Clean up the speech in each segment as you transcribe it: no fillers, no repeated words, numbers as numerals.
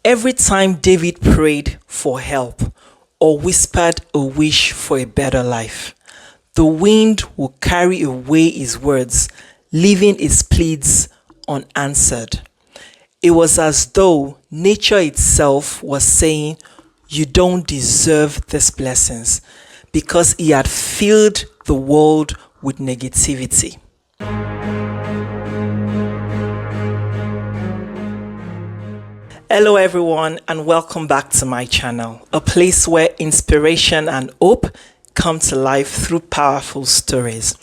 Every time David prayed for help or whispered a wish for a better life, the wind would carry away his words, leaving his pleas unanswered. It was as though nature itself was saying, "You don't deserve these blessings," because he had filled the world with negativity. Hello everyone, and welcome back to my channel, a place where inspiration and hope come to life through powerful stories.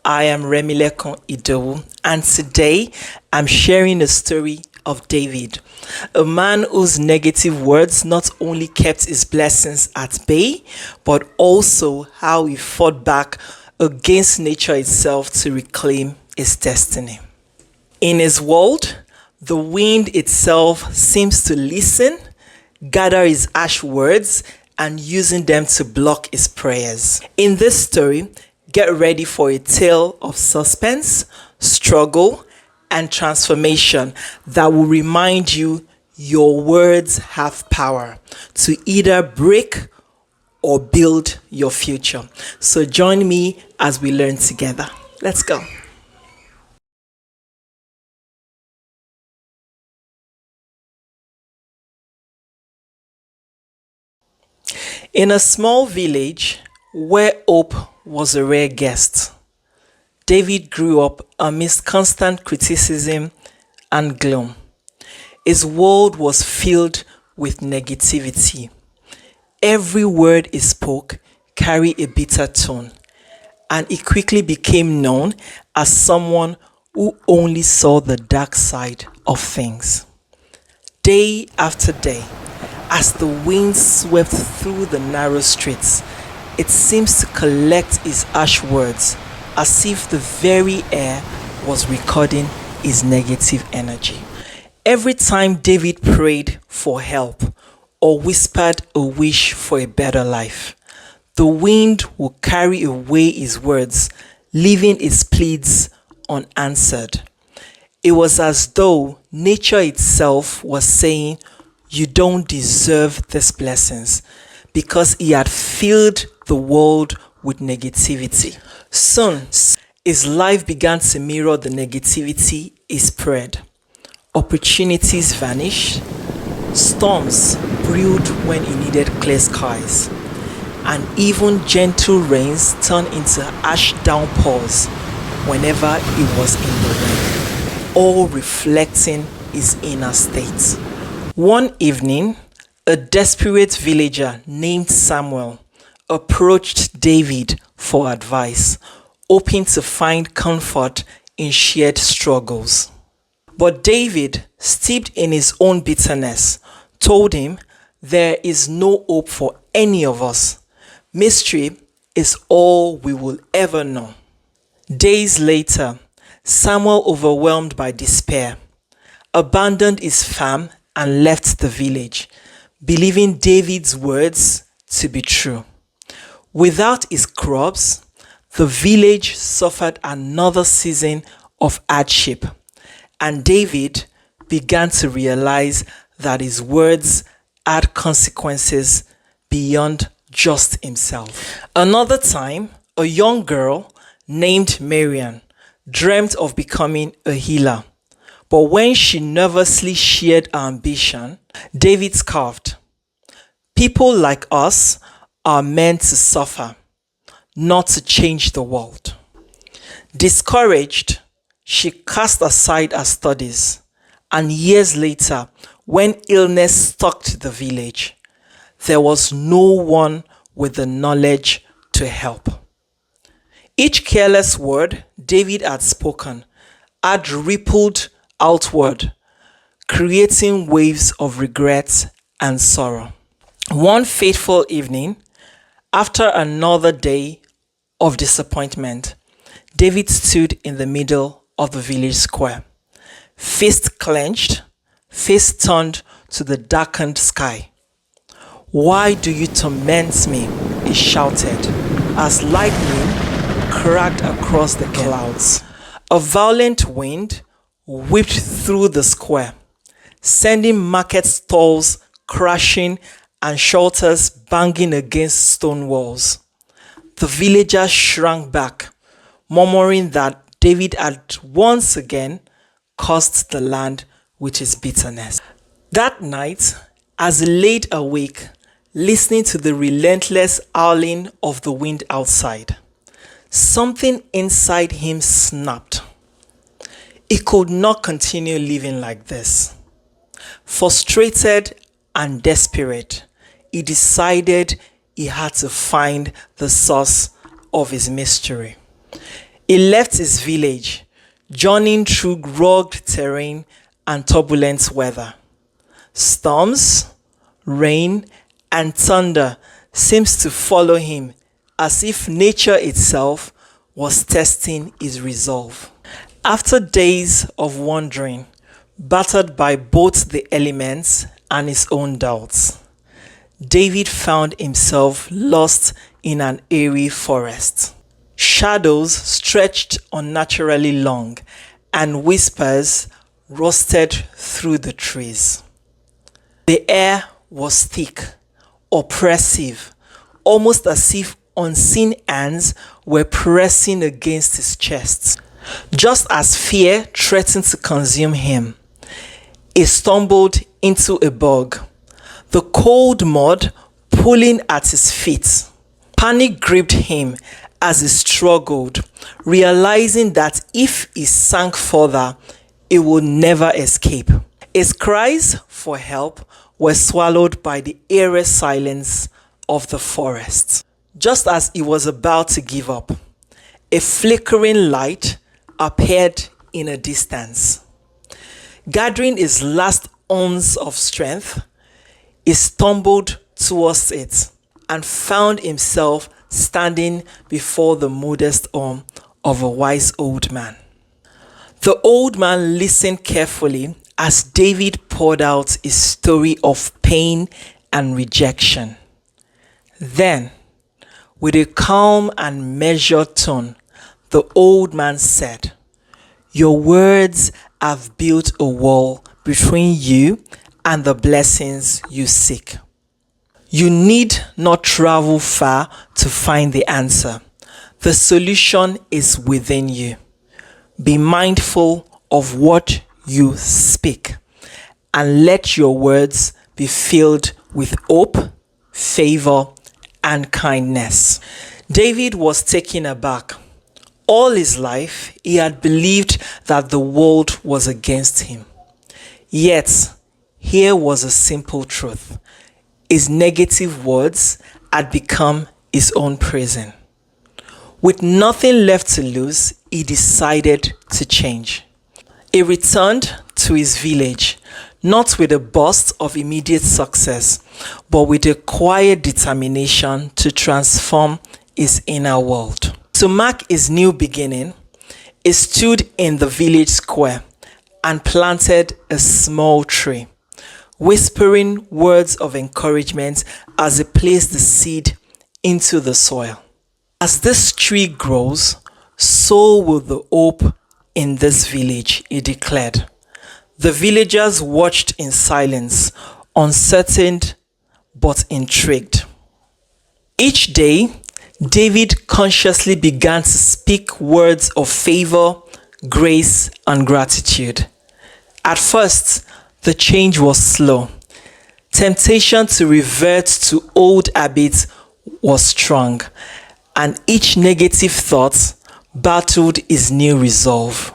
I am Remilekun Idowu, and today I'm sharing a story of David, a man whose negative words not only kept his blessings at bay, but also how he fought back against nature itself to reclaim his destiny. In his world, the wind itself seems to listen, gather his harsh words, and using them to block his prayers. In this story, get ready for a tale of suspense, struggle, and transformation that will remind you your words have power to either break or build your future. So join me as we learn together. Let's go. In a small village where hope was a rare guest, David grew up amidst constant criticism and gloom. His world was filled with negativity. Every word he spoke carried a bitter tone, and he quickly became known as someone who only saw the dark side of things. Day after day, as the wind swept through the narrow streets, it seems to collect his harsh words as if the very air was recording his negative energy. Every time David prayed for help or whispered a wish for a better life, the wind would carry away his words, leaving his pleas unanswered. It was as though nature itself was saying, "You don't deserve these blessings," because he had filled the world with negativity. Soon, his life began to mirror the negativity he spread. Opportunities vanished, storms brewed when he needed clear skies, and even gentle rains turned into harsh downpours whenever he was in the rain, all reflecting his inner state. One evening, a desperate villager named Samuel approached David for advice, hoping to find comfort in shared struggles. But David, steeped in his own bitterness, told him, "There is no hope for any of us. Mystery is all we will ever know." Days later, Samuel, overwhelmed by despair, abandoned his farm and left the village, believing David's words to be true. Without his crops, the village suffered another season of hardship, and David began to realize that his words had consequences beyond just himself. Another time, a young girl named Marian dreamt of becoming a healer. But when she nervously shared her ambition, David scoffed. "People like us are meant to suffer, not to change the world." Discouraged, she cast aside her studies, and years later, when illness stalked the village, there was no one with the knowledge to help. Each careless word David had spoken had rippled outward, creating waves of regret and sorrow. One fateful evening, after another day of disappointment, David stood in the middle of the village square, fist clenched, face turned to the darkened sky. "Why do you torment me?" he shouted, as lightning cracked across the clouds. A violent wind whipped through the square, sending market stalls crashing and shelters banging against stone walls. The villagers shrank back, murmuring that David had once again cursed the land with his bitterness. That night, as he laid awake, listening to the relentless howling of the wind outside, something inside him snapped. He could not continue living like this. Frustrated and desperate, he decided he had to find the source of his mystery. He left his village, journeying through rugged terrain and turbulent weather. Storms, rain, and thunder seems to follow him as if nature itself was testing his resolve. After days of wandering, battered by both the elements and his own doubts, David found himself lost in an eerie forest. Shadows stretched unnaturally long, and whispers rustled through the trees. The air was thick, oppressive, almost as if unseen hands were pressing against his chest. Just as fear threatened to consume him, he stumbled into a bog, the cold mud pulling at his feet. Panic gripped him as he struggled, realizing that if he sank further, he would never escape. His cries for help were swallowed by the eerie silence of the forest. Just as he was about to give up, a flickering light appeared in a distance. Gathering his last ounce of strength, he stumbled towards it and found himself standing before the modest arm of a wise old man. The old man listened carefully as David poured out his story of pain and rejection. Then, with a calm and measured tone, the old man said, "Your words have built a wall between you and the blessings you seek. You need not travel far to find the answer. The solution is within you. Be mindful of what you speak, and let your words be filled with hope, favor, and kindness." David was taken aback. All his life, he had believed that the world was against him. Yet, here was a simple truth. His negative words had become his own prison. With nothing left to lose, he decided to change. He returned to his village, not with a burst of immediate success, but with a quiet determination to transform his inner world. To mark his new beginning, he stood in the village square and planted a small tree, whispering words of encouragement as he placed the seed into the soil. As this tree grows, so will the hope in this village, he declared. The villagers watched in silence, uncertain but intrigued. Each day, David consciously began to speak words of favor, grace, and gratitude. At first, the change was slow. Temptation to revert to old habits was strong, and each negative thought battled his new resolve.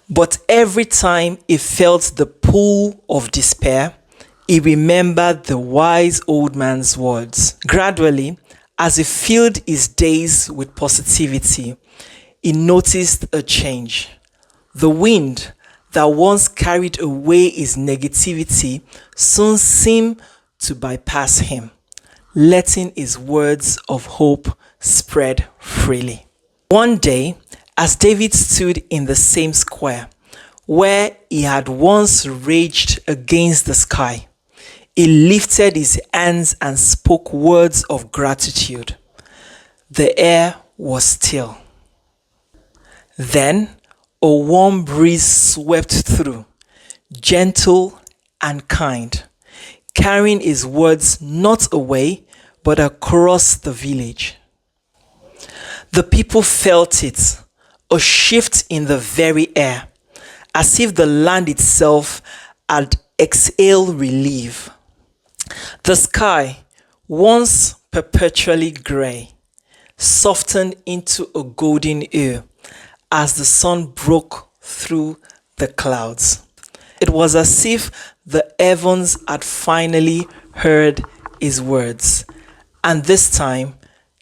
But every time he felt the pull of despair, he remembered the wise old man's words. Gradually, as he filled his days with positivity, he noticed a change. The wind that once carried away his negativity soon seemed to bypass him, letting his words of hope spread freely. One day, as David stood in the same square where he had once raged against the sky, he lifted his hands and spoke words of gratitude. The air was still. Then a warm breeze swept through, gentle, and kind, carrying his words not away but across the village. The people felt it, a shift in the very air, as if the land itself had exhaled relief. The sky, once perpetually grey, softened into a golden hue as the sun broke through the clouds. It was as if the heavens had finally heard his words, and this time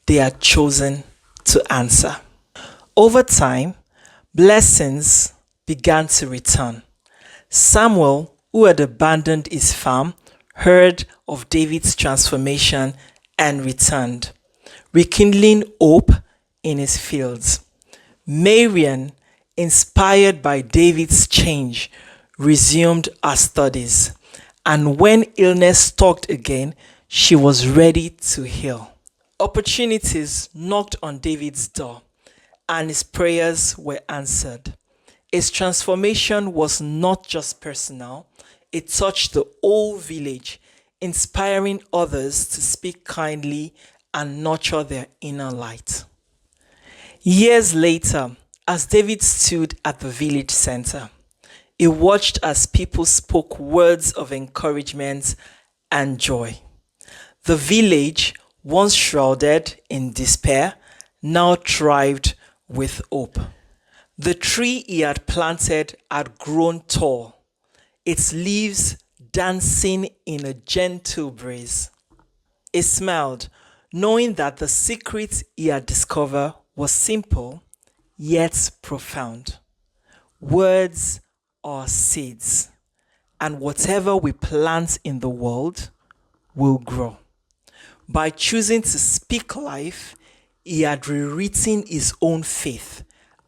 they had chosen to answer. Over time, blessings began to return. Samuel, who had abandoned his farm, heard of David's transformation and returned, rekindling hope in his fields. Marian, inspired by David's change, resumed her studies, and when illness stalked again, she was ready to heal. Opportunities knocked on David's door, and his prayers were answered. His transformation was not just personal, it touched the whole village, inspiring others to speak kindly and nurture their inner light. Years later, as David stood at the village center, he watched as people spoke words of encouragement and joy. The village, once shrouded in despair, now thrived with hope. The tree he had planted had grown tall, its leaves dancing in a gentle breeze. He smiled, knowing that the secret he had discovered was simple yet profound. Words are seeds, and whatever we plant in the world will grow. By choosing to speak life, he had rewritten his own faith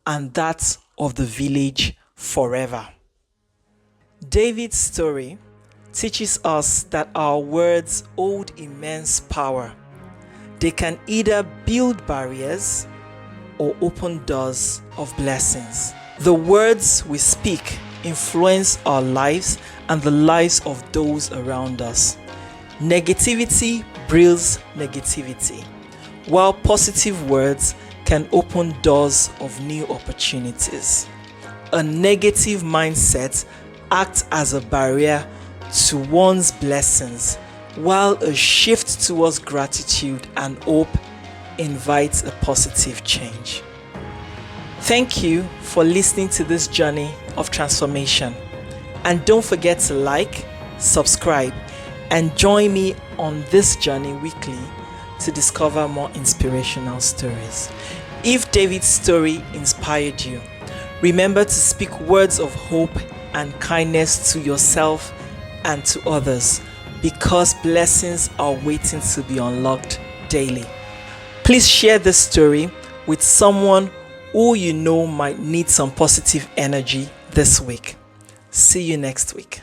and that of the village forever. David's story teaches us that our words hold immense power. They can either build barriers or open doors of blessings. The words we speak influence our lives and the lives of those around us. Negativity breeds negativity, while positive words can open doors of new opportunities. A negative mindset acts as a barrier to one's blessings, while a shift towards gratitude and hope invites a positive change. Thank you for listening to this journey of transformation. And don't forget to like, subscribe, and join me on this journey weekly to discover more inspirational stories. If David's story inspired you, remember to speak words of hope and kindness to yourself and to others, because blessings are waiting to be unlocked daily. Please share this story with someone who you know might need some positive energy this week. See you next week.